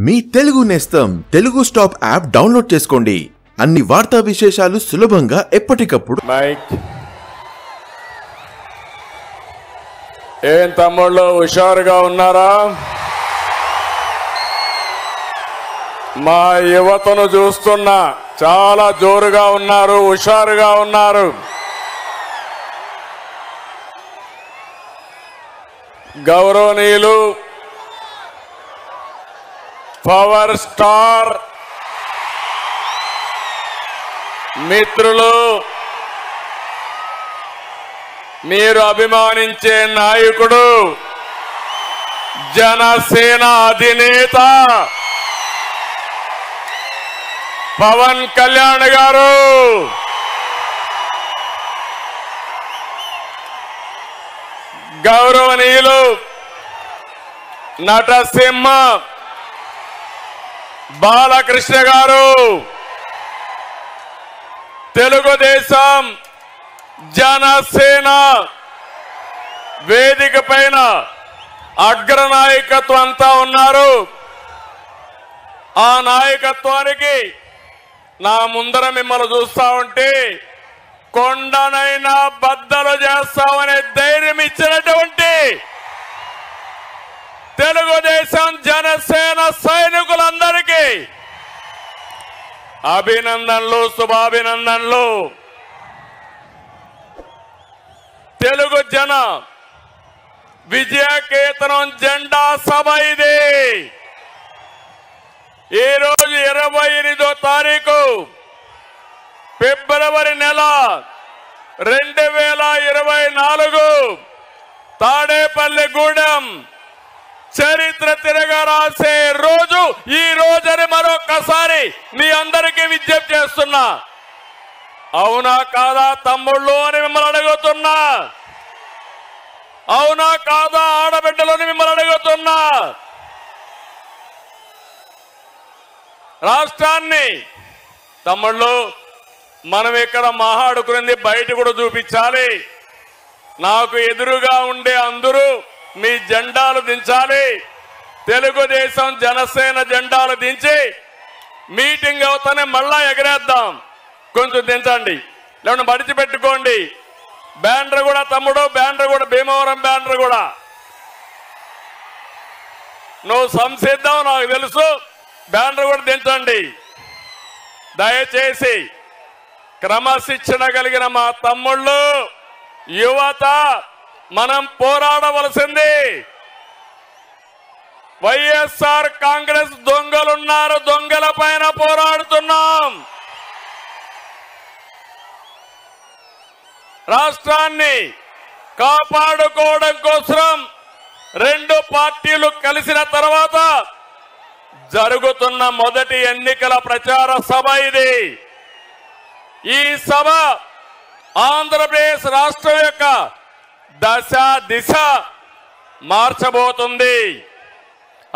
మీ తెలుగు నేస్తం Telugu stop app download చేసుకోండి. అన్ని వార్తా విశేషాలు సులభంగా ఎప్పటికప్పుడు. ఏం తమ్ముళ్ళు హుషారుగా ఉన్నారా? మా యువతను చూస్తున్నా, చాలా జోరుగా ఉన్నారు, హుషారుగా ఉన్నారు. గౌరవనీయులు పవర్ స్టార్ మిత్రులు, మీరు అభిమానించే నాయకుడు, జనసేన అధినేత పవన్ కళ్యాణ్ గారు, గౌరవనీయులు నటసింహ బాలకృష్ణ గారు, తెలుగుదేశం జనసేన వేదిక పైన అగ్రనాయకత్వం అంతా ఉన్నారు. ఆ నాయకత్వానికి నా ముందర మిమ్మల్ని చూస్తా ఉంటే కొండనైనా బద్దలు చేస్తామనే ధైర్యం ఇచ్చినటువంటి తెలుగుదేశం జనసేన సైనికులందరికీ అభినందనలు, శుభాభినందనలు. తెలుగు జన విజయకేతనం జెండా సభ ఇది. ఈరోజు 28వ తారీఖు ఫిబ్రవరి నెల 2024 తాడేపల్లిగూడెం చరిత్ర తిరగరాసే రోజు ఈ రోజని మరొకసారి మీ అందరికీ విజ్ఞప్తి చేస్తున్నా. అవునా కాదా తమ్ముళ్ళు అని మిమ్మల్ని అడుగుతున్నా. అవునా కాదా ఆడబిడ్డలని మిమ్మల్ని అడుగుతున్నా. రాష్ట్రాన్ని తమ్ముళ్ళు మనం ఇక్కడ మాట్లాడుకునేది బయట కూడా చూపించాలి. నాకు ఎదురుగా ఉండే అందరూ మీ జెండాలు దించాలి. తెలుగుదేశం జనసేన జెండాలు దించి మీటింగ్ అవుతానే మళ్ళా ఎగరేద్దాం. కొంచెం దించండి, లేకుంటే మడిచిపెట్టుకోండి. బ్యానర్ కూడా తమ్ముడు, బ్యానర్ కూడా భీమవరం బ్యానర్ కూడా నువ్వు సంసిద్దాం, నాకు తెలుసు. బ్యానర్ కూడా దించండి దయచేసి. క్రమశిక్షణ కలిగిన మా తమ్ముళ్ళు, యువత, మనం పోరాడవలసింది. వైఎస్ఆర్ కాంగ్రెస్ దొంగలున్నారు, దొంగల పైన పోరాడుతున్నాం. రాష్ట్రాన్ని కాపాడుకోవడం కోసం రెండు పార్టీలు కలిసిన తర్వాత జరుగుతున్న మొదటి ఎన్నికల ప్రచార సభ ఇది. ఈ సభ ఆంధ్రప్రదేశ్ రాష్ట్రం యొక్క దిశ మార్చబోతుంది.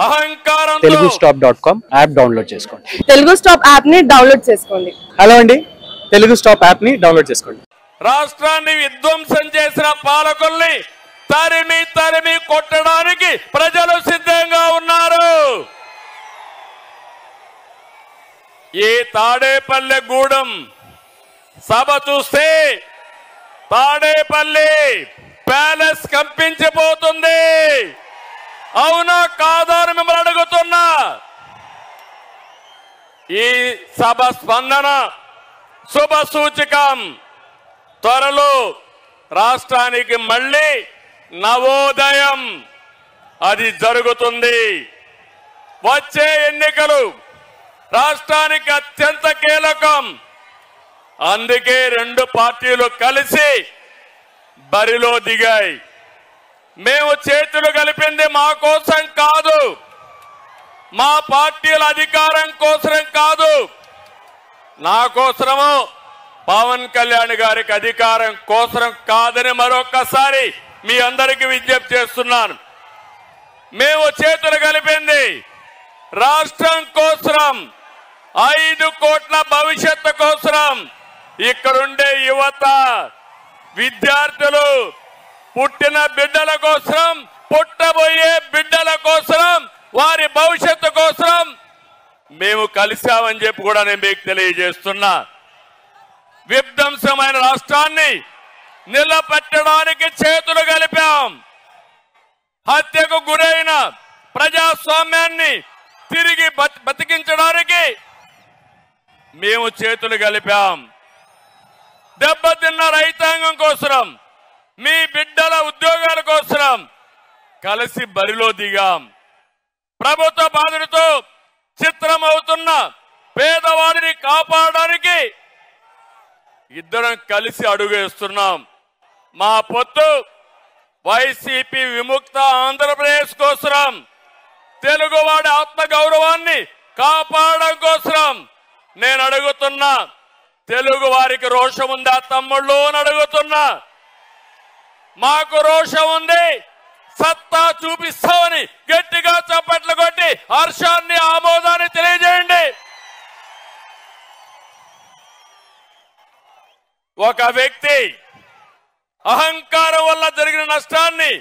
అహంకారంతో తెలుగుస్టాప్.com యాప్ డౌన్లోడ్ చేసుకోండి. తెలుగు స్టాప్ యాప్ ని డౌన్లోడ్ చేసుకోండి. హలో అండి, తెలుగు స్టాప్ యాప్ ని డౌన్లోడ్ చేసుకోండి. రాష్ట్రాన్ని విధ్వంసం చేసిన పాలకుల్ని తరిమి తరిమి కొట్టడానికి ప్రజలు సిద్ధంగా ఉన్నారు. ఈ తాడేపల్లిగూడెం సభ చూస్తే తాడేపల్లి ప్యాలెస్ కంపించిపోతుంది. అవునా కాదా అని మిమ్మల్ని అడుగుతున్నా. ఈ సభ స్పందన శుభ సూచకం. త్వరలో రాష్ట్రానికి మళ్ళీ నవోదయం అది జరుగుతుంది. వచ్చే ఎన్నికలు రాష్ట్రానికి అత్యంత కీలకం. అందుకే రెండు పార్టీలు కలిసి బరిలో దిగాయి. మేము చేతులు కలిపింది మా కోసం కాదు, మా పార్టీల అధికారం కోసం కాదు, నా కోసము, పవన్ కళ్యాణ్ గారికి అధికారం కోసం కాదని మరొకసారి మీ అందరికీ విజ్ఞప్తి చేస్తున్నాను. మేము చేతులు కలిపింది రాష్ట్రం కోసం, 5 కోట్ల భవిష్యత్తు కోసం. ఇక్కడుండే యువత, విద్యార్థులు, పుట్టిన బిడ్డల కోసం, పుట్టబోయే బిడ్డల కోసం వారి భవిష్యత్తు కోసం మేము కలిశామని చెప్పి కూడా నేను మీకు తెలియజేస్తున్నా. విధ్వంసమైన రాష్ట్రాన్ని నిలబెట్టడానికి చేతులు కలిపాం. హత్యకు గురైన ప్రజాస్వామ్యాన్ని తిరిగి బతికించడానికి మేము చేతులు కలిపాం. దెబ్బతిన్న రైతాంగం కోసం, మీ బిడ్డల ఉద్యోగాల కోసం కలిసి బరిలో దిగాం. ప్రభుత్వ బాధలతో చిత్రమవుతున్న పేదవాడిని కాపాడడానికి ఇద్దరం కలిసి అడుగేస్తున్నాం. మా పొత్తు వైసీపీ విముక్త ఆంధ్రప్రదేశ్ కోసం, తెలుగువాడి ఆత్మగౌరవాన్ని కాపాడడం కోసం నేను అడుగుతున్నా. తెలుగు వారికి రోషం ఉందా తమ్ముళ్ళు అని అడుగుతున్నా. మాకు రోషం ఉంది, సత్తా చూపిస్తామని గట్టిగా చప్పట్లు కొట్టి హర్షాన్ని ఆమోదాన్ని తెలియజేయండి. ఒక వ్యక్తి అహంకారం వల్ల జరిగిన నష్టాన్ని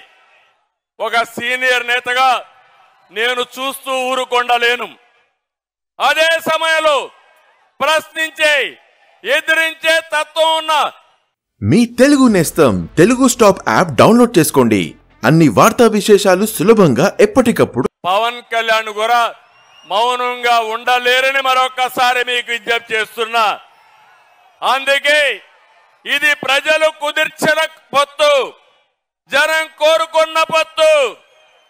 ఒక సీనియర్ నేతగా నేను చూస్తూ ఊరుకొండలేను. అదే సమయంలో ప్రశ్నించే, ఎదిరించే తత్వం ఉన్న మీ తెలుగు నేస్తం తెలుగు స్టాప్ యాప్ డౌన్లోడ్ చేసుకోండి. అన్ని వార్తా విశేషాలు సులభంగా ఎప్పటికప్పుడు. పవన్ కళ్యాణ్ కూడా మౌనంగా ఉండలేరని మరొకసారి మీకు విజ్ఞప్తి చేస్తున్నా. అందుకే ఇది ప్రజలు కుదిర్చిన పొత్తు, జనం కోరుకున్న పొత్తు,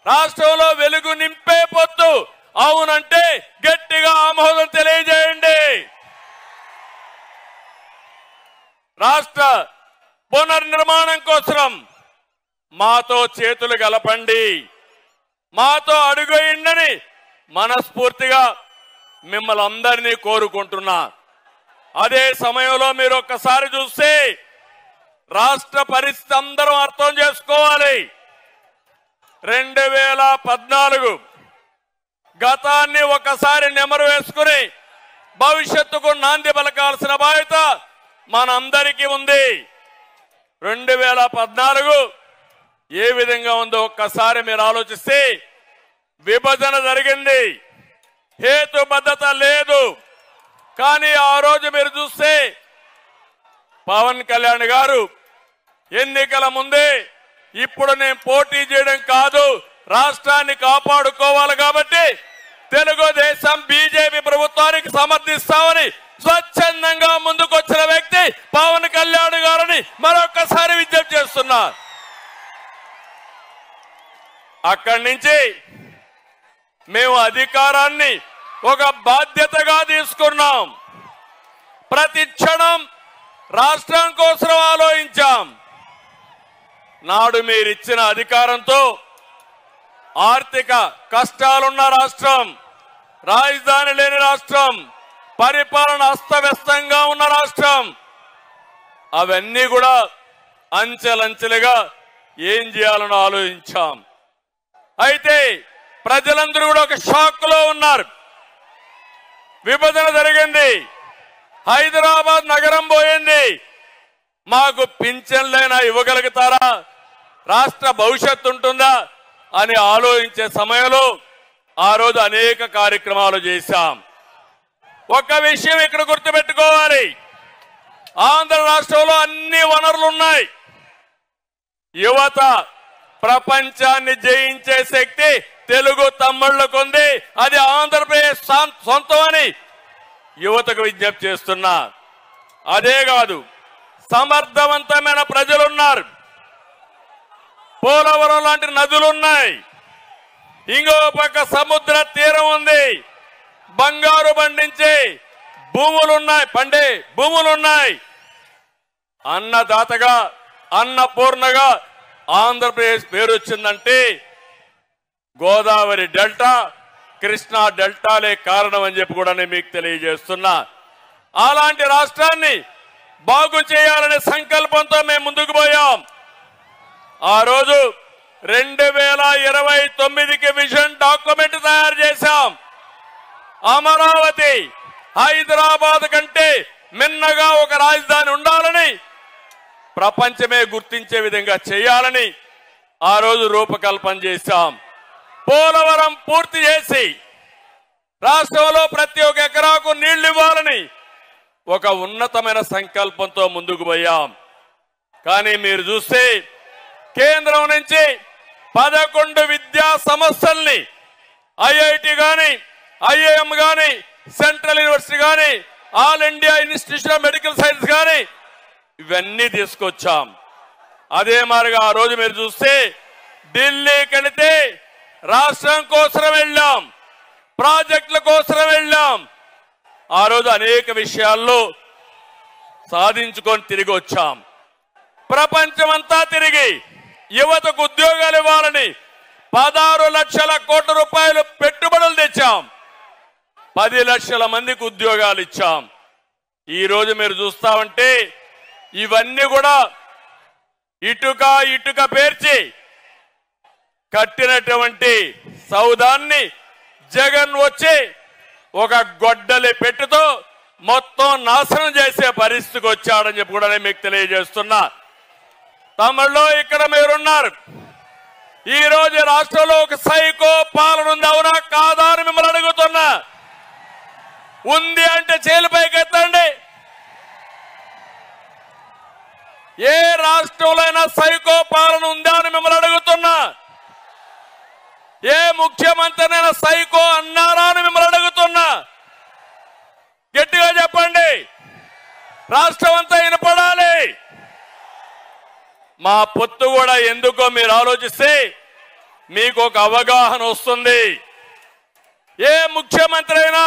రాష్ట్రంలో వెలుగు నింపే పొత్తు. అవునంటే గట్టిగా ఆమోదం తెలియజేయండి. రాష్ట్ర పునర్నిర్మాణం కోసం మాతో చేతులు కలపండి, మాతో అడుగేయండి మనస్ఫూర్తిగా మిమ్మల్ని అందరినీ కోరుకుంటున్నా. అదే సమయంలో మీరు ఒక్కసారి చూస్తే రాష్ట్ర పరిస్థితి అందరం అర్థం చేసుకోవాలి. 2014 గతాన్ని ఒకసారి నెమరు వేసుకుని భవిష్యత్తుకు నాంది పలకాల్సిన బాధ్యత మనందరికీ ఉంది. 2014 ఏ విధంగా ఉందో ఒక్కసారి మీరు ఆలోచిస్తే, విభజన జరిగింది, హేతుబద్ధత లేదు. కానీ ఆ రోజు మీరు చూస్తే పవన్ కళ్యాణ్ గారు ఎన్నికల ముందే ఇప్పుడు నేను పోటీ చేయడం కాదు, రాష్ట్రాన్ని కాపాడుకోవాలి కాబట్టి తెలుగుదేశం బీజేపీ ప్రభుత్వానికి సమర్థిస్తామని స్వచ్ఛందంగా ముందుకొచ్చిన వ్యక్తి పవన్ కళ్యాణ్ గారిని మరొకసారి విజ్ఞప్తి చేస్తున్నా. అక్కడి నుంచి మేము అధికారాన్ని ఒక బాధ్యతగా తీసుకున్నాం. ప్రతి క్షణం రాష్ట్రం కోసం ఆలోచించాం. నాడు మీరిచ్చిన అధికారంతో ఆర్థిక కష్టాలున్న రాష్ట్రం, రాజధాని లేని రాష్ట్రం, పరిపాలన అస్తవ్యస్తంగా ఉన్న రాష్ట్రం, అవన్నీ కూడా అంచెలంచెలుగా ఏం చేయాలని ఆలోచించాం. అయితే ప్రజలందరూ కూడా ఒక షాక్ లో ఉన్నారు. విభజన జరిగింది, హైదరాబాద్ నగరం పోయింది, మాకు పింఛన్లైనా ఇవ్వగలుగుతారా, రాష్ట్ర భవిష్యత్తు ఉంటుందా అని ఆలోచించే సమయంలో ఆ రోజు అనేక కార్యక్రమాలు చేశాం. ఒక విషయం ఇక్కడ గుర్తుపెట్టుకోవాలి, ఆంధ్ర రాష్ట్రంలో అన్ని వనరులు ఉన్నాయి. యువత ప్రపంచాన్ని జయించే శక్తి తెలుగు తమ్ముళ్లకుంది, అది ఆంధ్రప్రదేశ్ సొంతమని యువతకు విజ్ఞప్తి చేస్తున్నా. అదే కాదు, సమర్థవంతమైన ప్రజలున్నారు, పోలవరం లాంటి నదులున్నాయి, ఇంకో పక్క సముద్ర తీరం ఉంది, బంగారు పండించే భూములున్నాయి, పండే భూములున్నాయి. అన్నదాతగా, అన్నపూర్ణగా ఆంధ్రప్రదేశ్ పేరు వచ్చిందంటే గోదావరి డెల్టా, కృష్ణా డెల్టాలే కారణం అని చెప్పి కూడా నేను మీకు తెలియజేస్తున్నా. అలాంటి రాష్ట్రాన్ని బాగు చేయాలనే సంకల్పంతో మేము ముందుకు పోయాం. ఆ రోజు 2029కి విజన్ డాక్యుమెంట్ తయారు చేశాం. అమరావతి హైదరాబాద్ కంటే మిన్నగా ఒక రాజధాని ఉండాలని, ప్రపంచమే గుర్తించే విధంగా చేయాలని ఆ రోజు రూపకల్పన చేశాం. పోలవరం పూర్తి చేసి రాష్ట్రంలో ప్రతి ఒక్క ఎకరాకు నీళ్లు ఇవ్వాలని ఒక ఉన్నతమైన సంకల్పంతో ముందుకు పోయాం. కానీ మీరు చూస్తే కేంద్రం నుంచి 11 విద్యా సంస్థల్ని ఐఐటి గాని, ఐఐఎం గాని, సెంట్రల్ యూనివర్సిటీ గాని, all India institution of medical science గాని ఇవన్నీ తీసుకొచ్చాం. అదే మాదిరిగా ఆ రోజు మీరు చూస్తే ఢిల్లీకి వెళితే రాష్ట్రం కోసం వెళ్ళాం, ప్రాజెక్టుల కోసం వెళ్ళాం. ఆ రోజు అనేక విషయాల్లో సాధించుకొని తిరిగి వచ్చాం. ప్రపంచమంతా తిరిగి యువతకు ఉద్యోగాలు ఇవ్వాలని 16 లక్షల కోట్ల రూపాయలు పెట్టుబడులు తెచ్చాం. 10 లక్షల మందికి ఉద్యోగాలు ఇచ్చాం. ఈ రోజు మీరు చూస్తామంటే ఇవన్నీ కూడా ఇటుక పేర్చి కట్టినటువంటి సౌదాన్ని జగన్ వచ్చి ఒక గొడ్డలి పెట్టుతో మొత్తం నాశనం చేసే పరిస్థితికి వచ్చాడని చెప్పి కూడా మీకు తెలియజేస్తున్నా. తమిళలో ఇక్కడ మీరున్నారు. ఈ రోజు రాష్ట్రంలో ఒక సైకో పాలన ఉంది, అవునా కాదా అని మిమ్మల్ని అడుగుతున్నా. ఉంది అంటే చేలిపైకి ఎత్తండి. ఏ రాష్ట్రంలో అయినా సైకో పాలన ఉందా అని మిమ్మల్ని అడుగుతున్నా. ఏ ముఖ్యమంత్రినైనా సైకో అన్నారా అని మిమ్మల్ని అడుగుతున్నా. గట్టిగా చెప్పండి, రాష్ట్రం అంతా వినపడాలి. మా పొత్తు కూడా ఎందుకో మీరు ఆలోచిస్తే మీకు ఒక అవగాహన వస్తుంది. ఏ ముఖ్యమంత్రి అయినా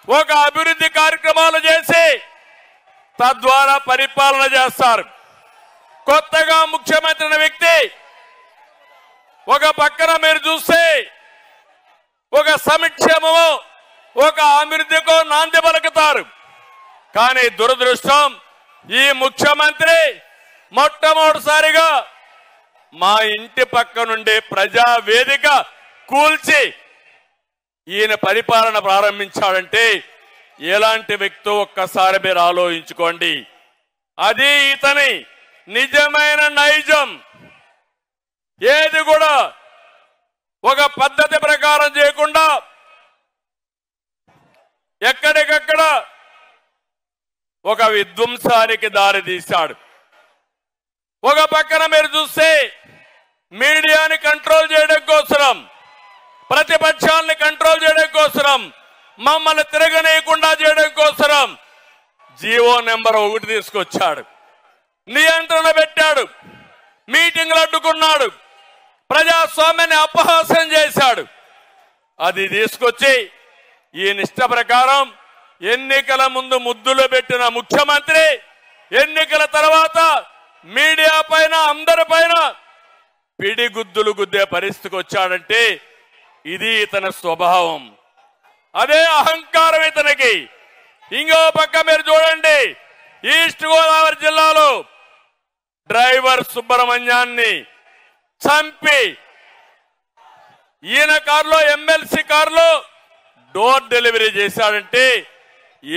ఒక అభివృద్ధి కార్యక్రమాలు చేసి తద్వారా పరిపాలన చేస్తారు. కొత్తగా ముఖ్యమంత్రి అనే వ్యక్తి ఒక పక్కన మీరు చూస్తే ఒక సంక్షేమము, ఒక అభివృద్ధికో నాంది పలుకుతారు. కానీ దురదృష్టం, ఈ ముఖ్యమంత్రి మొట్టమొదటిసారిగా మా ఇంటి పక్క నుండి ప్రజావేదిక కూల్చి ఈయన పరిపాలన ప్రారంభించాడంటే ఎలాంటి వ్యక్తో ఒక్కసారి మీరు ఆలోచించుకోండి. అది ఇతని నిజమైన నైజం. ఏది కూడా ఒక పద్ధతి ప్రకారం చేయకుండా ఎక్కడికక్కడ ఒక విధ్వంసానికి దారి తీశాడు. ఒక పక్కన మీరు చూస్తే మీడియాని కంట్రోల్ చేయడం కోసం, ప్రతిపక్షాలని కంట్రోల్ చేయడం కోసం, మమ్మల్ని తిరగనీయకుండా చేయడం కోసం జీవో నెంబర్ 1 తీసుకొచ్చాడు. నియంత్రణ పెట్టాడు, మీటింగ్లు అడ్డుకున్నాడు, ప్రజాస్వామ్యాన్ని అపహాస్యం చేశాడు. అది తీసుకొచ్చి ఈ నిష్ట ప్రకారం ఎన్నికల ముందు ముద్దులు పెట్టిన ముఖ్యమంత్రి ఎన్నికల తర్వాత మీడియా పైన, అందరి పైన పిడిగుద్దులు గుద్దే పరిస్థితికి వచ్చాడంటే ఇది ఇతని స్వభావం. అదే అహంకారం ఇతనికి. ఇంకో పక్క మీరు చూడండి, ఈస్ట్ గోదావరి జిల్లాలో డ్రైవర్ సుబ్రహ్మణ్యాన్ని చంపి ఈయన కారులో, ఎమ్మెల్సీ కారులో డోర్ డెలివరీ చేశాడంటే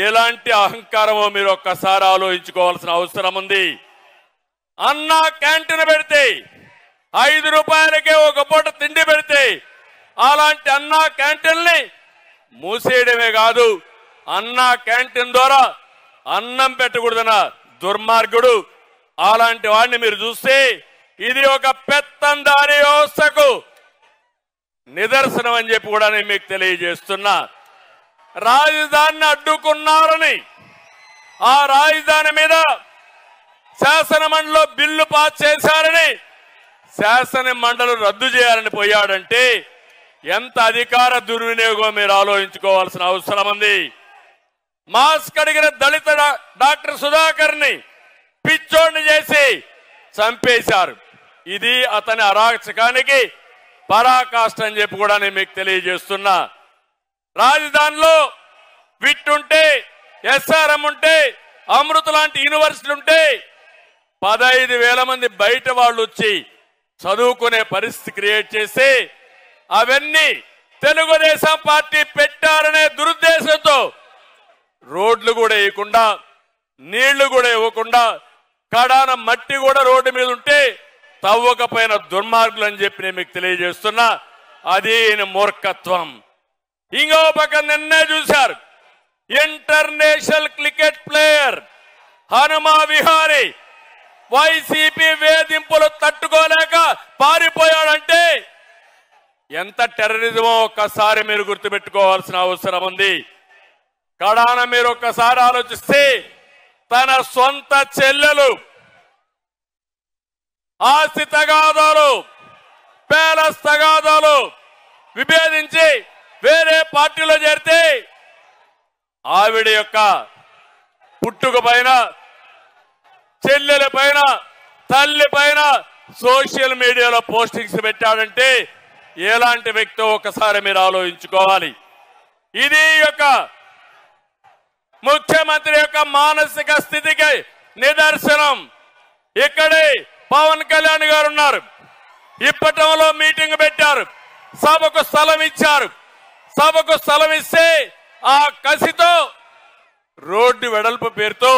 ఎలాంటి అహంకారమో మీరు ఒక్కసారి ఆలోచించుకోవాల్సిన అవసరం ఉంది. అన్నా క్యాంటీన్ పెడితే 5 రూపాయలకే ఒక పూట తిండి పెడితే అలాంటి అన్నా క్యాంటీన్ని మూసేయడమే కాదు, అన్నా క్యాంటీన్ ద్వారా అన్నం పెట్టకూడదన్న దుర్మార్గుడు. అలాంటి వాడిని మీరు చూస్తే ఇది ఒక పెత్తందారీ వ్యవస్థకు నిదర్శనం అని చెప్పి కూడా నేను మీకు తెలియజేస్తున్నా. రాజధానిని అడ్డుకున్నారని ఆ రాజధాని మీద శాసన మండలిలో బిల్లు పాస్ చేశారని శాసన మండలి రద్దు చేయాలని పోయాడంటే ఎంత అధికార దుర్వినియోగం మీరు ఆలోచించుకోవాల్సిన అవసరం ఉంది. మాస్క్ అడిగిన దళిత డాక్టర్ సుధాకర్ ని పిచ్చోడిని చేసి చంపేశారు. ఇది అతని అరాచకానికి పరాకాష్ట అని చెప్పి కూడా నేను మీకు తెలియజేస్తున్నా. రాజధానిలో విట్ ఉంటే, ఎస్ఆర్ఎం ఉంటే, అమృత లాంటి యూనివర్సిటీలు ఉంటే 15,000 మంది బయట వాళ్ళు వచ్చి చదువుకునే పరిస్థితి క్రియేట్ చేసి అవన్నీ తెలుగుదేశం పార్టీ పెట్టారనే దురుద్దేశంతో రోడ్లు కూడా వేయకుండా, నీళ్లు కూడా ఇవ్వకుండా, కడాన మట్టి కూడా రోడ్డు మీద ఉంటే తవ్వకపోయిన దుర్మార్గులు అని చెప్పి నేను మీకు తెలియజేస్తున్నా. అది మూర్ఖత్వం. ఇంకో పక్క నిన్నే చూశారు, international cricket player Hanuma Vihari YCP వేధింపులు తట్టుకోలేక పారిపోయాడంటే ఎంత టెర్రరిజమో ఒక్కసారి మీరు గుర్తుపెట్టుకోవాల్సిన అవసరం ఉంది. కడాన మీరు ఒక్కసారి ఆలోచిస్తే తన సొంత చెల్లెలు ఆస్తి తగాదాలు, ప్యాలెస్ తగాదాలు విభేదించి వేరే పార్టీలో చేరితే ఆవిడ యొక్క పుట్టుక పైన, చెల్లెల పైన, తల్లి పైన సోషల్ మీడియాలో పోస్టింగ్స్ పెట్టాడంటే ఎలాంటి వ్యక్తో ఒకసారి మీరు ఆలోచించుకోవాలి. ఇది యొక్క ముఖ్యమంత్రి యొక్క మానసిక స్థితికి నిదర్శనం. ఇక్కడే పవన్ కళ్యాణ్ గారు ఉన్నారు. ఇప్పటంలో మీటింగ్ పెట్టారు, సభకు స్థలం ఇచ్చారు. సభకు స్థలం ఇస్తే ఆ కసితో రోడ్డు వెడల్పు పేరుతో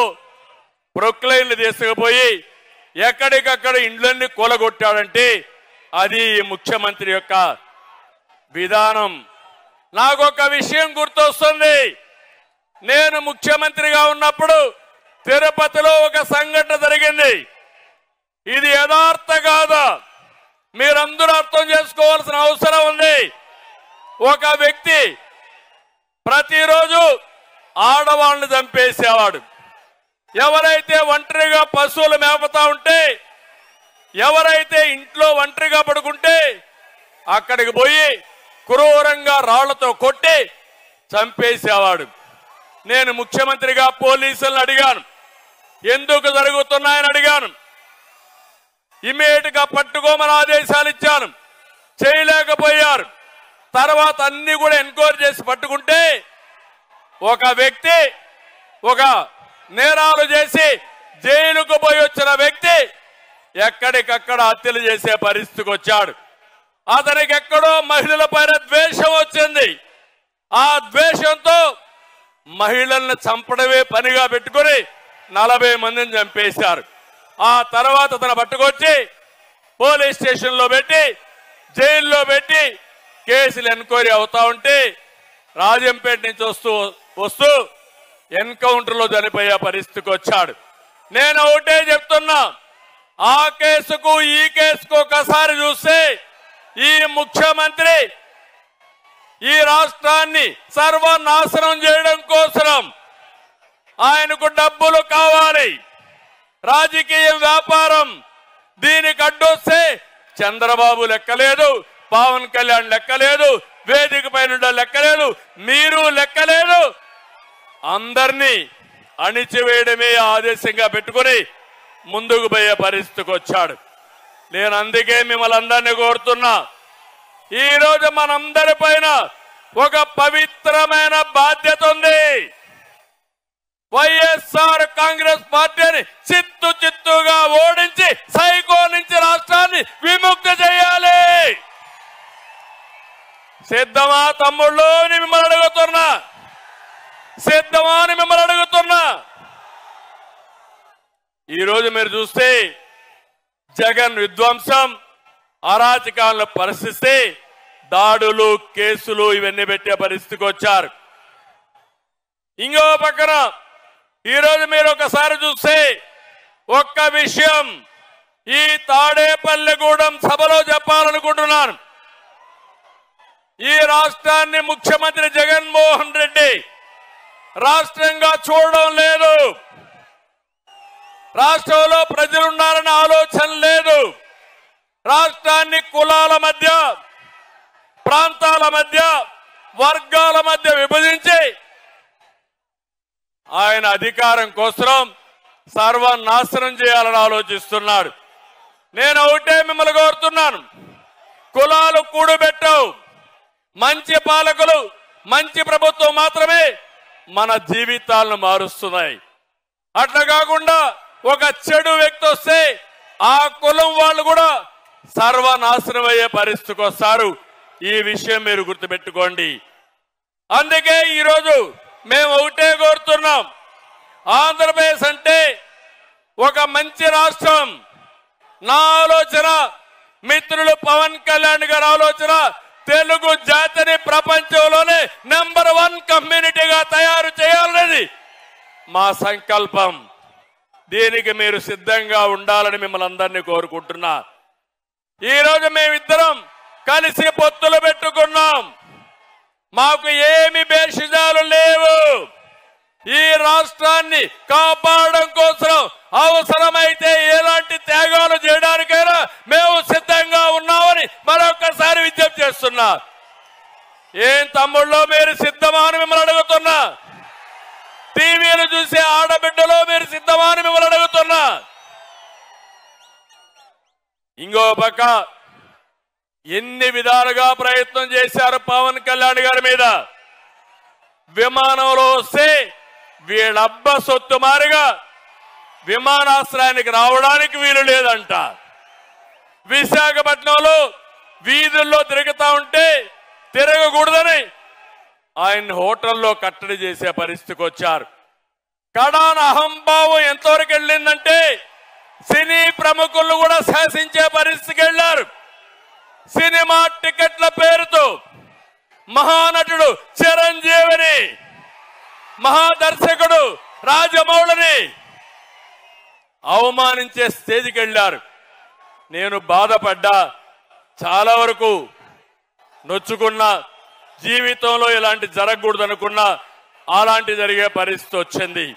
ప్రొక్లైన్లు తీసుకుపోయి ఎక్కడికక్కడ ఇండ్లన్నీ కూలగొట్టాడంటే అది ముఖ్యమంత్రి యొక్క విధానం. నాకొక విషయం గుర్తొస్తుంది. నేను ముఖ్యమంత్రిగా ఉన్నప్పుడు తిరుపతిలో ఒక సంఘటన జరిగింది. ఇది యథార్థ కాదా మీరందరూ అర్థం చేసుకోవాల్సిన అవసరం ఉంది. ఒక వ్యక్తి ప్రతిరోజు ఆడవాళ్ళని చంపేసేవాడు. ఎవరైతే ఒంటరిగా పశువులు మేపుతా ఉంటే, ఎవరైతే ఇంట్లో ఒంటరిగా పడుకుంటే అక్కడికి పోయి క్రూరంగా రాళ్లతో కొట్టి చంపేసేవాడు. నేను ముఖ్యమంత్రిగా పోలీసులను అడిగాను, ఎందుకు జరుగుతున్నాయని అడిగాను. ఇమీడియట్ గా పట్టుకోమని ఆదేశాలు ఇచ్చాను, చేయలేకపోయారు. తర్వాత అన్ని కూడా ఎంక్వైరీ చేసి పట్టుకుంటే ఒక వ్యక్తి ఒక నేరాలు చేసి జైలుకు పోయి వచ్చిన వ్యక్తి ఎక్కడికక్కడ హత్యలు చేసే పరిస్థితికి వచ్చాడు. అతనికి ఎక్కడో మహిళల పైన ద్వేషం వచ్చింది. ఆ ద్వేషంతో మహిళల్ని చంపడమే పనిగా పెట్టుకుని 40 మందిని చంపేశారు. ఆ తర్వాత అతను పట్టుకొచ్చి పోలీస్ స్టేషన్ లో పెట్టి జైల్లో పెట్టి కేసులు ఎంక్వైరీ అవుతా ఉంటే రాజంపేట నుంచి వస్తూ ఎన్కౌంటర్ లో చనిపోయే పరిస్థితికి వచ్చాడు. నేను ఒకటే చెప్తున్నా, ఆ కేసుకు ఈ కేసుకు ఒకసారి చూస్తే ఈ ముఖ్యమంత్రి ఈ రాష్ట్రాన్ని సర్వనాశనం చేయడం కోసం ఆయనకు డబ్బులు కావాలి, రాజకీయ వ్యాపారం. దీనికి అడ్డొస్తే చంద్రబాబు లెక్కలేదు, పవన్ కళ్యాణ్ లెక్కలేదు, వేదిక పైన లెక్కలేదు, మీరు లెక్కలేదు. అందరినీ అణిచివేయడమే ఆదేశంగా పెట్టుకుని ముందుకు పోయే పరిస్థితికి వచ్చాడు. నేను అందుకే మిమ్మల్ని అందరినీ కోరుతున్నా, ఈ రోజు మనందరి పైన ఒక పవిత్రమైన బాధ్యత ఉంది. వైఎస్ఆర్ కాంగ్రెస్ పార్టీని చిత్తుగా ఓడించి సైకో నుంచి రాష్ట్రాన్ని విముక్తి చేయాలి. సిద్ధమా తమ్ముళ్ళు అని మిమ్మల్ని అడుగుతున్నా, సిద్ధమా అని మిమ్మల్ని అడుగుతున్నా. ఈరోజు మీరు చూస్తే జగన్ విధ్వంసం, అరాచకాలను పరిస్థితి, దాడులు, కేసులు ఇవన్నీ పెట్టే పరిస్థితికి వచ్చారు. ఇంకో పక్కన ఈరోజు మీరు ఒకసారి చూస్తే ఒక్క విషయం ఈ తాడేపల్లిగూడెం సభలో చెప్పాలనుకుంటున్నాను. ఈ రాష్ట్రాన్ని ముఖ్యమంత్రి జగన్మోహన్ రెడ్డి రాష్ట్రంగా చూడడం లేదు, రాష్ట్రంలో ప్రజలున్నారన్న ఆలోచన లేదు. రాష్ట్రాన్ని కులాల మధ్య, ప్రాంతాల మధ్య, వర్గాల మధ్య విభజించి ఆయన అధికారం కోసం సర్వనాశనం చేయాలని ఆలోచిస్తున్నాడు. నేను ఒకటే మిమ్మల్ని కోరుతున్నాను, కులాలు కూడబెట్టవు. మంచి పాలకులు, మంచి ప్రభుత్వం మాత్రమే మన జీవితాలను మారుస్తున్నాయి. అట్లా కాకుండా ఒక చెడు వ్యక్తి వస్తే ఆ కులం వాళ్ళు కూడా సర్వనాశనం అయ్యే పరిస్థితికి వస్తారు. ఈ విషయం మీరు గుర్తుపెట్టుకోండి. అందుకే ఈరోజు మేము ఒకటే కోరుతున్నాం, ఆంధ్రప్రదేశ్ అంటే ఒక మంచి రాష్ట్రం. నా ఆలోచన, మిత్రులు పవన్ కళ్యాణ్ గారి ఆలోచన, తెలుగు జాతిని ప్రపంచంలోనే నంబర్ 1 కమ్యూనిటీగా తయారు చేయాలనేది మా సంకల్పం. దీనికి మీరు సిద్ధంగా ఉండాలని మిమ్మల్ని అందరినీ కోరుకుంటున్నా. ఈరోజు మేమిద్దరం కలిసి పొత్తులు పెట్టుకున్నాం. మాకు ఏమి భేషజాలు లేవు. ఈ రాష్ట్రాన్ని కాపాడడం కోసం అవసరమైతే ఎలాంటి త్యాగాలు చేయడానికైనా మేము సిద్ధంగా ఉన్నామని మరొకసారి విజ్ఞప్తి చేస్తున్నా. ఏం తమ్ముళ్ళో మీరు సిద్ధమా అని మిమ్మల్ని అడుగుతున్నా. టీవీలు చూసే ఆడబిడ్డలో మీరు సిద్ధమా అని మిమ్మల్ని అడుగుతున్నా. ఇంకో పక్క ఎన్ని విధాలుగా ప్రయత్నం చేశారు పవన్ కళ్యాణ్ గారి మీద. విమానంలో వస్తే వీళ్ళబ్బ సొత్తు మారిగా విమానాశ్రయానికి రావడానికి వీలు లేదంట. విశాఖపట్నంలో వీధుల్లో తిరుగుతా ఉంటే తిరగకూడదని ఆయన హోటల్లో కట్టడి చేసే పరిస్థితికి వచ్చారు. కడాన అహంభావం ఎంతవరకు వెళ్ళిందంటే సినీ ప్రముఖులు కూడా శాసించే పరిస్థితికి వెళ్లారు. సినిమా టికెట్ల పేరుతో మహానటుడు చిరంజీవిని, మహాదర్శకుడు రాజమౌళిని అవమానించే స్టేజ్కి వెళ్లారు. నేను బాధపడ్డా, చాలా వరకు నొచ్చుకున్నా. జీవితంలో ఇలాంటి జరగకూడదు అనుకున్నా, అలాంటి జరిగే పరిస్థితి వచ్చింది.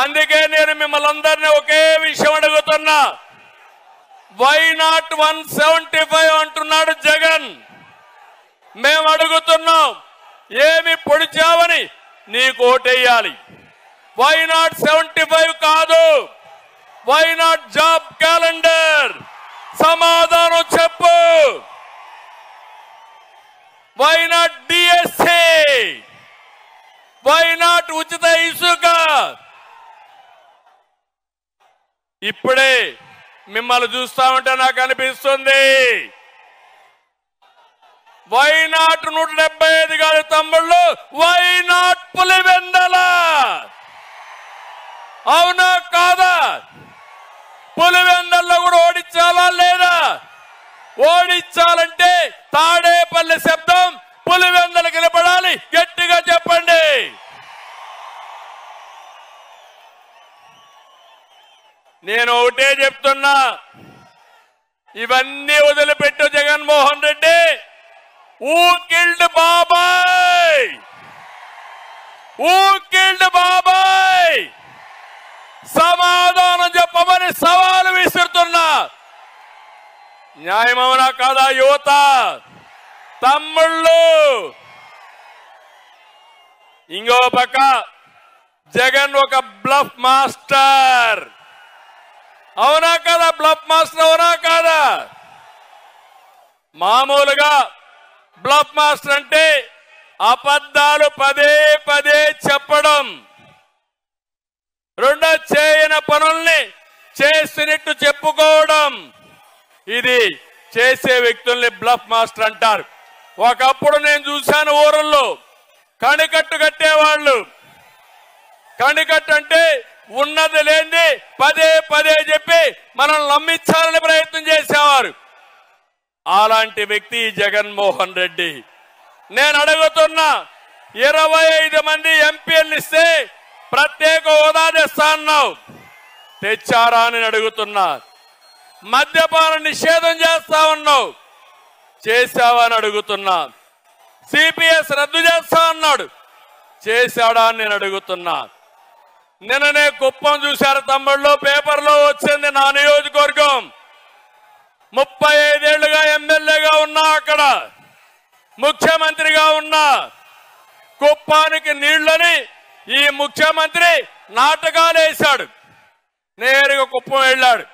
అందుకే నేను మిమ్మల్ని అందరినీ ఒకే విషయం అడుగుతున్నా. వై నాట్ 175 అంటున్నాడు జగన్. మేము అడుగుతున్నాం, ఏమి పొడిచావని నీకు ఓటేయాలి. వై నాట్ 75 కాదు, వై నాట్ జాబ్ క్యాలెండర్? సమాధానం చెప్పు. Why not D S C? Why not ఉచిత ఇసుక? ఇప్పుడే మిమ్మల్ని చూస్తా ఉంటే నాకు అనిపిస్తుంది, వై నాట్ 175 కాదు తమ్ముళ్ళు, వై నాట్ పులివెందల? అవునా కాదా? పులివెందల్లో కూడా ఓడించాలా లేదా? ఓడించాలంటే తాడేపల్లి శబ్దం పులివెందలు నిలబడాలి. గట్టిగా చెప్పండి. నేను ఒకటే చెప్తున్నా, ఇవన్నీ వదిలిపెట్టు జగన్మోహన్ రెడ్డి. ఊ కిల్డ్ బాబాయ్? ఊ కిల్డ్ బాబాయ్? సమాధానం చెప్పమని సవాలు విసురుతున్నా. న్యాయమవునా కాదా యువత? తమ్ముళ్ళు, ఇంకో పక్క జగన్ ఒక బ్లఫ్ మాస్టర్. అవునా కదా? బ్లఫ్ మాస్టర్ అవునా కాదా? మామూలుగా బ్లఫ్ మాస్టర్ అంటే అబద్ధాలు పదే పదే చెప్పడం, రెండో చేయని పనుల్ని చేసినట్టు చెప్పుకోవడం. ఇది చేసే వ్యక్తుల్ని బ్లఫ్ మాస్టర్ అంటారు. ఒకప్పుడు నేను చూశాను ఊరల్లో కణికట్టు కట్టేవాళ్ళు. కణికట్టు అంటే ఉన్నది లేని పదే పదే చెప్పి మనల్ని నమ్మించాలని ప్రయత్నం చేసేవారు. అలాంటి వ్యక్తి జగన్మోహన్ రెడ్డి. నేను అడుగుతున్నా, 25 మంది ఎంపీలు ఇస్తే ప్రత్యేక హోదా తెస్తా అన్నావు, తెచ్చారా అని అడుగుతున్నా. మద్యపాన నిషేధం చేస్తా ఉన్నావు, చేశావా అని అడుగుతున్నా. సిపిఎస్ రద్దు చేస్తా అన్నాడు, చేశాడా అని నేను అడుగుతున్నా. నిన్ననే కుప్పం చూశారు తమ్ముళ్ళు, పేపర్లో వచ్చింది. నా నియోజకవర్గం 35 ఏళ్లుగా ఎమ్మెల్యేగా ఉన్నా, అక్కడ ముఖ్యమంత్రిగా ఉన్నా. కుప్పానికి నీళ్లని ఈ ముఖ్యమంత్రి నాటకాలు వేశాడు. నేరుగా కుప్పం వెళ్ళాడు,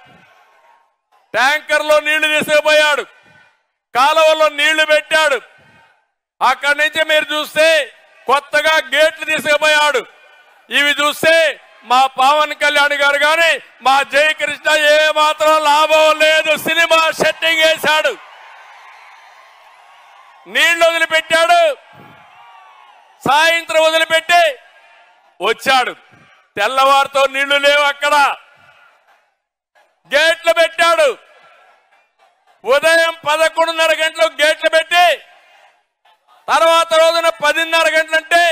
ట్యాంకర్లో నీళ్లు తీసుకుపోయాడు, కాలువలో నీళ్లు పెట్టాడు. అక్కడి నుంచి మీరు చూస్తే కొత్తగా గేట్లు తీసుకుపోయాడు. ఇవి చూస్తే మా పవన్ కళ్యాణ్ గారు కానీ మా జయకృష్ణ ఏ మాత్రం లాభం లేదు. సినిమా సెట్టింగ్ వేశాడు, నీళ్లు వదిలిపెట్టాడు, సాయంత్రం వదిలిపెట్టి వచ్చాడు. తెల్లవారితో నీళ్లు లేవు, అక్కడ గేట్లు పెట్టాడు. ఉదయం 11:30 గంటలకు గేట్లు పెట్టి తర్వాత రోజున 10:30 గంటలంటే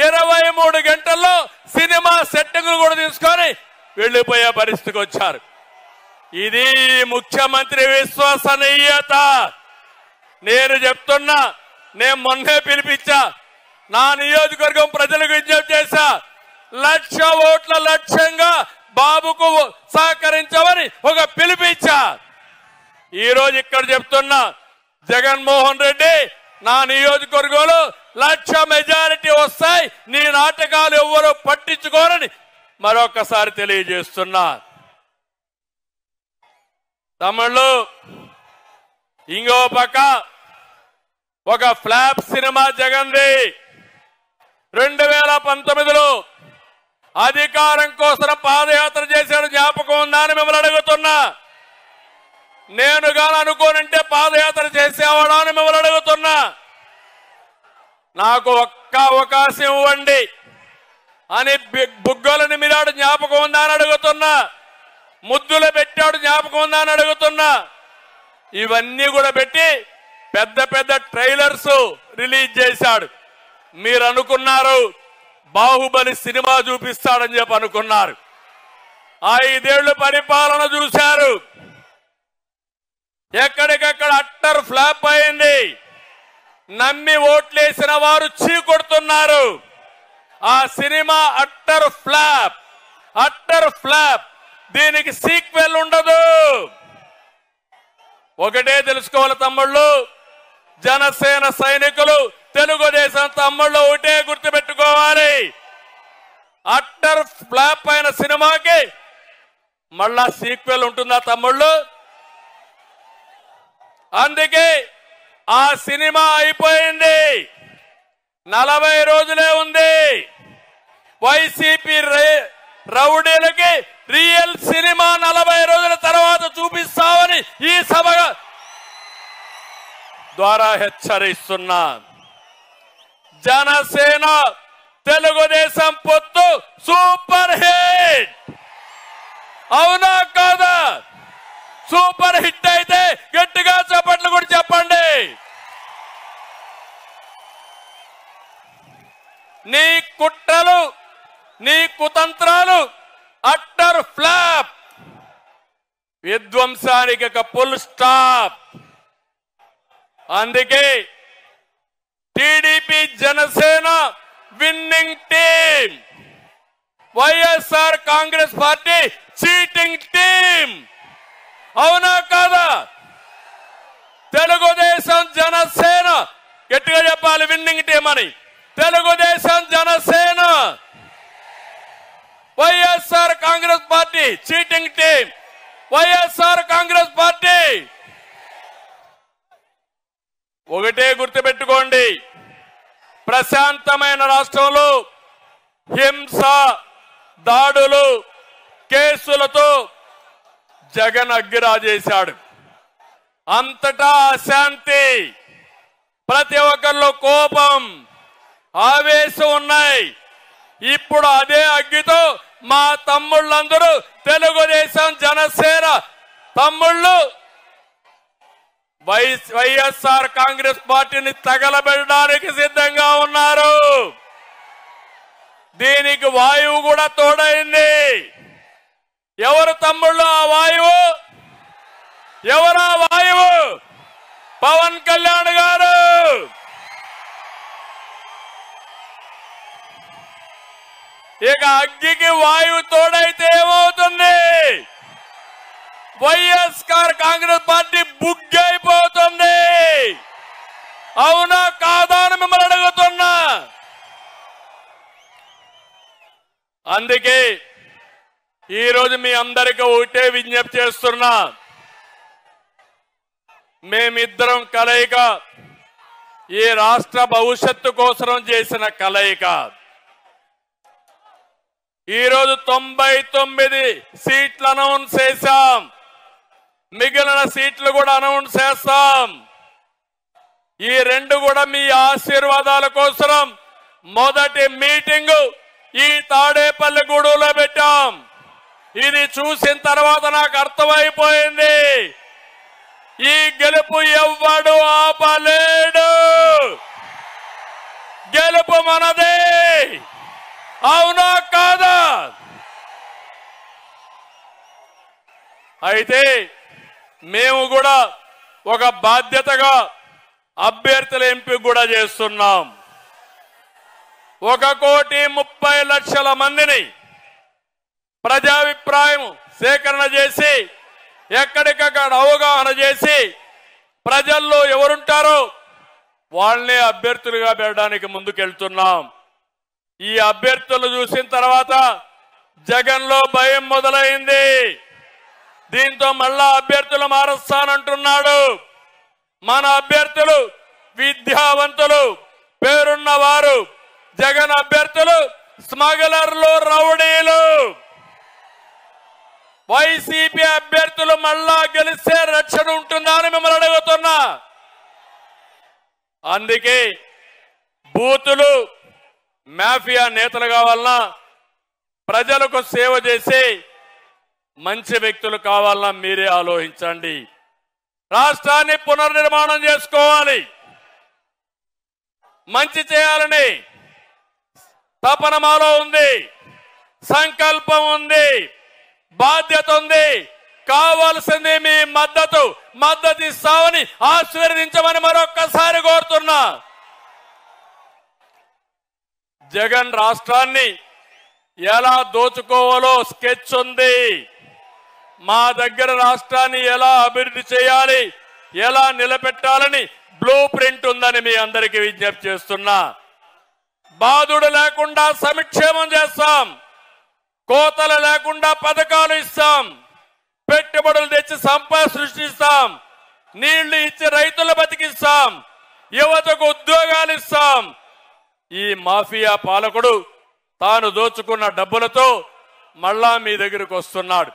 23 గంటల్లో సినిమా సెట్టింగ్ కూడా తీసుకొని వెళ్లిపోయే పరిస్థితికి వచ్చారు. ఇది ముఖ్యమంత్రి విశ్వసనీయత. నేను చెప్తున్నా, నేను మొన్నే పిలిపించా, నా నియోజకవర్గం ప్రజలకు విజ్ఞప్తి చేశా, 1,00,000 ఓట్ల లక్ష్యంగా బాబుకు సహకరించమని ఒక పిలిపించా. ఈరోజు ఇక్కడ చెప్తున్నా, జగన్మోహన్ రెడ్డి నా నియోజకవర్గంలో 1,00,000 మెజారిటీ వస్తాయి, నీ నాటకాలు ఎవ్వరూ పట్టించుకోరని మరొకసారి తెలియజేస్తున్నా. తమిళు ఇంకో పక్క ఒక ఫ్లాప్ సినిమా జగన్ది. 2019లో అధికారం కోసం పాదయాత్ర చేశాడు, జ్ఞాపకం ఉందా అని మిమ్మల్ని అడుగుతున్నా. నేను గాని అనుకోనంటే పాదయాత్ర చేసేవాడా అని మిమ్మల్ని అడుగుతున్నా. నాకు ఒక్క అవకాశం ఇవ్వండి అని బుగ్గలని మీరాడు, జ్ఞాపకం ఉందా అని అడుగుతున్నా. ముద్దులు పెట్టాడు, జ్ఞాపకం ఉందా అని అడుగుతున్నా. ఇవన్నీ కూడా పెట్టి పెద్ద పెద్ద ట్రైలర్స్ రిలీజ్ చేశాడు. మీరు అనుకున్నారు బాహుబలి సినిమా చూపిస్తాడని చెప్పి అనుకున్నారు. 5 ఏళ్లు పరిపాలన చూశారు, ఎక్కడికక్కడ అట్టర్ ఫ్లాప్ అయింది. నమ్మి ఓట్లేసిన వారు చీకొడుతున్నారు. ఆ cinema utter flop, utter flop. దీనికి సీక్వెల్ ఉండదు. ఒకటే తెలుసుకోవాలి తమ్ముళ్ళు, జనసేన సైనికులు, తెలుగుదేశం తమ్ముళ్ళు ఒకటే గుర్తుపెట్టుకోవాలి, అట్టర్ ఫ్లాప్ అయిన సినిమాకి మళ్ళా సీక్వెల్ ఉంటుందా తమ్ముళ్ళు? అందుకే ఆ సినిమా అయిపోయింది, 40 రోజులే ఉంది. వైసీపీ రౌడీలకి రియల్ సినిమా 40 రోజుల తర్వాత చూపిస్తామని ఈ సభ ద్వారా హెచ్చరిస్తున్నా. జనసేన తెలుగుదేశం పొత్తు సూపర్ హిట్, అవునా కాదా? సూపర్ హిట్ అయితే గట్టిగా చప్పట్లు కూడా చెప్పండి. నీ కుట్రలు, నీ కుతంత్రాలు అట్టర్ ఫ్లాప్. విధ్వంసానికి ఒక ఫుల్ స్టాప్. అందుకే TDP Janasena winning team, YSR Congress party cheating team, అవునా కాదా? తెలుగుదేశం జనసేన గట్టిగా చెప్పాలి, విన్నింగ్ టీం అని. Telugu Desam Janasena, YSR Congress party cheating team, YSR Congress party. ఒకటే గుర్తుపెట్టుకోండి, ప్రశాంతమైన రాష్ట్రంలో హింస, దాడులు, కేసులతో జగన్ అగ్గిరాజేశాడు. అంతటా అశాంతి, ప్రతి ఒక్కరిలో కోపం, ఆవేశం ఉన్నాయి. ఇప్పుడు అదే అగ్గితో మా తమ్ముళ్ళందరూ తెలుగుదేశం జనసేన తమ్ముళ్ళు వైఎస్ఆర్ కాంగ్రెస్ పార్టీని తగలబెట్టడానికి సిద్ధంగా ఉన్నారు. దీనికి వాయువు కూడా తోడైంది. ఎవరు తమ్ముళ్ళు ఆ వాయువు? ఎవరా వాయువు? పవన్ కళ్యాణ్ గారు. ఇక అగ్గికి వాయువు తోడైతే ఏమవుతుంది? వైఎస్ఆర్ కాంగ్రెస్ పార్టీ బుగ్గైపోతుంది. అవునా కాదా అని మిమ్మల్ని అడుగుతున్నా. అందుకే ఈరోజు మీ అందరికీ ఒకటే విజ్ఞప్తి చేస్తున్నా, మేమిద్దరం కలయిక ఈ రాష్ట్ర భవిష్యత్తు కోసం చేసిన కలయిక. ఈరోజు 99 సీట్లు అనౌన్స్ చేశాం, మిగిలిన సీట్లు కూడా అనౌన్స్ చేస్తాం. ఈ 2 కూడా మీ ఆశీర్వాదాల కోసం మొదటి మీటింగ్ ఈ తాడేపల్లిగూడెంలో పెట్టాం. ఇది చూసిన తర్వాత నాకు అర్థమైపోయింది, ఈ గెలుపు ఎవ్వడు ఆపలేడు. గెలుపు మనదే. అవునా కాదా? అయితే మేము కూడా ఒక బాధ్యతగా అభ్యర్థుల ఎంపిక కూడా చేస్తున్నాం. 1,30,00,000 మందిని ప్రజాభిప్రాయం సేకరణ చేసి ఎక్కడికక్కడ అవగాహన చేసి ప్రజల్లో ఎవరుంటారో వాళ్ళనే అభ్యర్థులుగా పెట్టడానికి ముందుకెళ్తున్నాం. ఈ అభ్యర్థులు చూసిన తర్వాత జగన్లో భయం మొదలైంది. దీంతో మళ్ళా అభ్యర్థులు మారుస్తానంటున్నాడు. మన అభ్యర్థులు విద్యావంతులు, పేరున్న వారు. జగన్ అభ్యర్థులు స్మగ్లర్లు, రౌడీలు. వైసీపీ అభ్యర్థులు మళ్ళా గెలిస్తే రక్షణ ఉంటుందా అని మిమ్మల్ని అడుగుతున్నా. అందుకే బూతులు మాఫియా నేతలు కావాలన్నా, ప్రజలకు సేవ చేసి మంచి వ్యక్తులు కావాలన్నా మీరే ఆలోచించండి. రాష్ట్రాన్ని పునర్నిర్మాణం చేసుకోవాలి, మంచి చేయాలని తపన మాలో ఉంది, సంకల్పం ఉంది, బాధ్యత ఉంది. కావాల్సింది మీ మద్దతు ఇస్తామని ఆశీర్వదించమని మరొక్కసారి కోరుతున్నా. జగన్ రాష్ట్రాన్ని ఎలా దోచుకోవాలో స్కెచ్ ఉంది. మా దగ్గర రాష్ట్రాన్ని ఎలా అభివృద్ధి చేయాలి, ఎలా నిలబెట్టాలని బ్లూ ప్రింట్ ఉందని మీ అందరికీ విజ్ఞప్తి చేస్తున్నా. బాధుడు లేకుండా సంక్షేమం చేస్తాం, కోతలు లేకుండా పథకాలు ఇస్తాం, పెట్టుబడులు తెచ్చి సంపద సృష్టిస్తాం, నీళ్లు ఇచ్చి రైతులు బతికిస్తాం, యువతకు ఉద్యోగాలు ఇస్తాం. ఈ మాఫియా పాలకుడు తాను దోచుకున్న డబ్బులతో మళ్ళా మీ దగ్గరకు వస్తున్నాడు.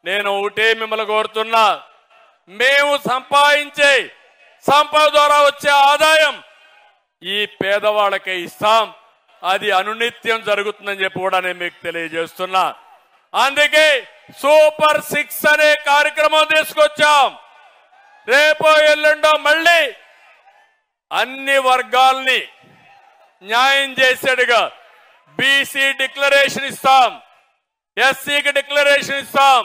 నేను ఒకటే మిమ్మల్ని కోరుతున్నా, మేము సంపాదించే సంపద ద్వారా వచ్చే ఆదాయం ఈ పేదవాళ్ళకే ఇస్తాం. అది అనునిత్యం జరుగుతుందని చెప్పి కూడా నేను మీకు తెలియజేస్తున్నా. అందుకే సూపర్ 6 అనే కార్యక్రమం తీసుకొచ్చాం. రేపో ఎల్లుండో మళ్ళీ అన్ని వర్గాల్ని న్యాయం చేసేట్టుగా బీసీ డిక్లరేషన్ ఇస్తాం, ఎస్సీకి డిక్లరేషన్ ఇస్తాం,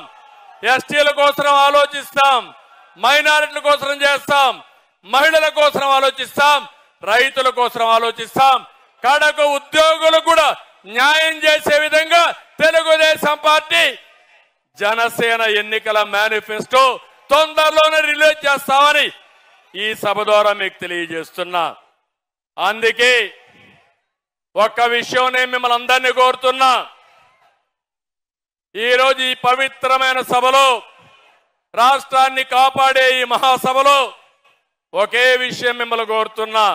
ఎస్టీల కోసం ఆలోచిస్తాం, మైనారిటీల కోసం చేస్తాం, మహిళల కోసం ఆలోచిస్తాం, రైతుల కోసం ఆలోచిస్తాం. కడకు ఉద్యోగులు కూడా న్యాయం చేసే విధంగా తెలుగుదేశం పార్టీ జనసేన ఎన్నికల మేనిఫెస్టో తొందరలోనే రిలీజ్ చేస్తామని ఈ సభ ద్వారా మీకు తెలియజేస్తున్నా. అందుకే ఒక్క విషయం నేను మిమ్మల్ని అందరినీ కోరుతున్నా. ఈరోజు ఈ పవిత్రమైన సభలో, రాష్ట్రాన్ని కాపాడే ఈ మహాసభలో ఒకే విషయం మిమ్మల్ని కోరుతున్నా.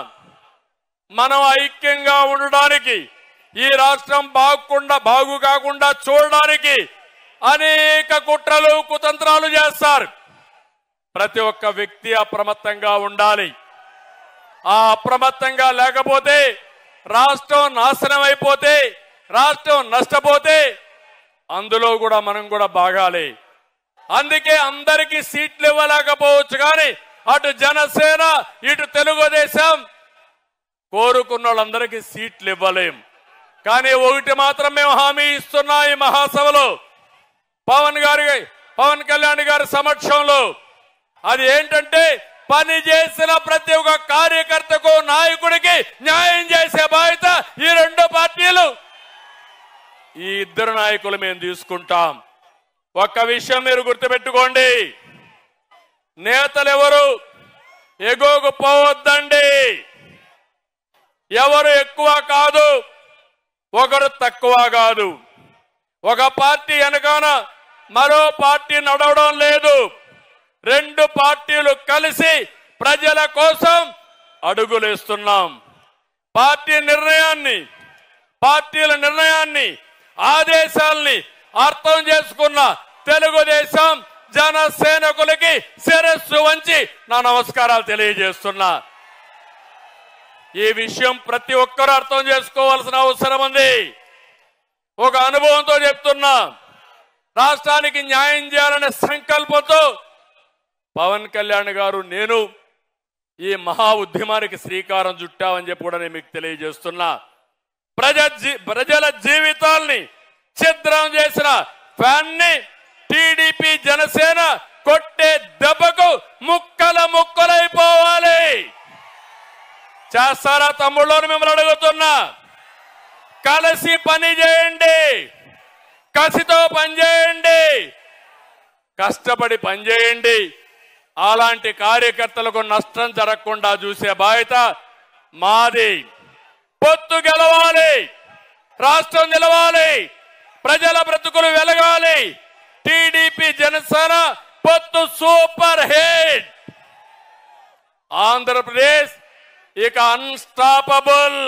మనం ఐక్యంగా ఉండడానికి, ఈ రాష్ట్రం బాగు కాకుండా చూడడానికి అనేక కుట్రలు కుతంత్రాలు చేస్తారు. ప్రతి ఒక్క వ్యక్తి అప్రమత్తంగా ఉండాలి. ఆ అప్రమత్తంగా లేకపోతే రాష్ట్రం నాశనం అయిపోతే, రాష్ట్రం నష్టపోతే అందులో కూడా మనం కూడా బాగాలి. అందుకే అందరికీ సీట్లు ఇవ్వలేకపోవచ్చు, కానీ అటు జనసేన ఇటు తెలుగుదేశం కోరుకున్న వాళ్ళందరికీ సీట్లు ఇవ్వలేం. కానీ ఒకటి మాత్రం మేము హామీ ఇస్తున్నా ఈ మహాసభలో, పవన్ కళ్యాణ్ గారి సమక్షంలో. అది ఏంటంటే, పని చేసిన ప్రతి ఒక్క కార్యకర్తకు, నాయకుడికి న్యాయం చేసే బాధ్యత ఈ రెండు పార్టీలు, ఈ ఇద్దరు నాయకులు మేము తీసుకుంటాం. ఒక్క విషయం మీరు గుర్తుపెట్టుకోండి, నేతలు ఎవరు ఎగోగు పోవద్దండి. ఎవరు ఎక్కువ కాదు, ఒకరు తక్కువ కాదు. ఒక పార్టీ వెనకాన మరో పార్టీ నడవడం లేదు. రెండు పార్టీలు కలిసి ప్రజల కోసం అడుగులేస్తున్నాం. పార్టీల నిర్ణయాన్ని ఆదేశాల్ని అర్థం చేసుకున్న తెలుగుదేశం జనసేనకులకి శిరస్సు వంచి నా నమస్కారాలు తెలియజేస్తున్నా. ఈ విషయం ప్రతి ఒక్కరూ అర్థం చేసుకోవాల్సిన అవసరం ఉంది. ఒక అనుభవంతో చెప్తున్నా, రాష్ట్రానికి న్యాయం చేయాలనే సంకల్పంతో పవన్ కళ్యాణ్ గారు, నేను ఈ మహా ఉద్యమానికి శ్రీకారం చుట్టామని చెప్పి కూడా నేను మీకు తెలియజేస్తున్నా. ప్రజల జీవితాల్ని ఛిద్రం చేసిన ఫ్యాన్ని టీడీపీ జనసేన కొట్టే దెబ్బకు ముక్కలైపోవాలి. చేస్తారా తమ్ముళ్ళని మిమ్మల్ని అడుగుతున్నా. కలిసి పని చేయండి, కసితో పనిచేయండి, కష్టపడి పనిచేయండి. అలాంటి కార్యకర్తలకు నష్టం జరగకుండా చూసే బాధ్యత మాది. పొత్తు గెలవాలి, రాష్ట్రం నిలవాలి, ప్రజల బ్రతుకులు వెలగాలి. టీడీపీ జనసేన పొత్తు సూపర్ హిట్. ఆంధ్రప్రదేశ్ ఇక అన్స్టాపబుల్.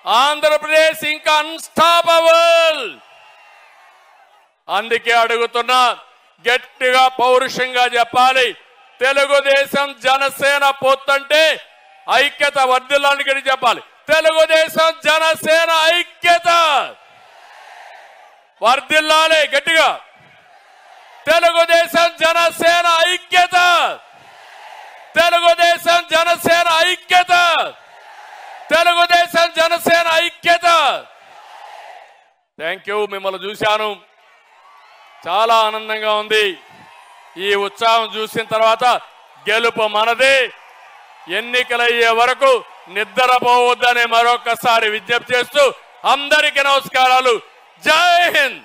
ఆంధ్రప్రదేశ్ ఇంకా అన్స్టాపబుల్. అందుకే అడుగుతున్నా, గట్టిగా పౌరుషంగా చెప్పాలి. తెలుగుదేశం జనసేన పొత్తంటే ఐక్యత వర్ధిల్లానికి చెప్పాలి. తెలుగుదేశం జనసేన ఐక్యత వర్ధిల్లాలి గట్టిగా. తెలుగుదేశం జనసేన ఐక్యత, తెలుగుదేశం జనసేన ఐక్యత, తెలుగుదేశం జనసేన ఐక్యత. Thank you. మిమ్మల్ని చూశాను, చాలా ఆనందంగా ఉంది. ఈ ఉత్సాహం చూసిన తర్వాత గెలుపు మనదే. ఎన్నికలయ్యే వరకు నిద్రపోవద్దని మరొకసారి విజ్ఞప్తి చేస్తూ అందరికీ నమస్కారాలు. జై హింద్.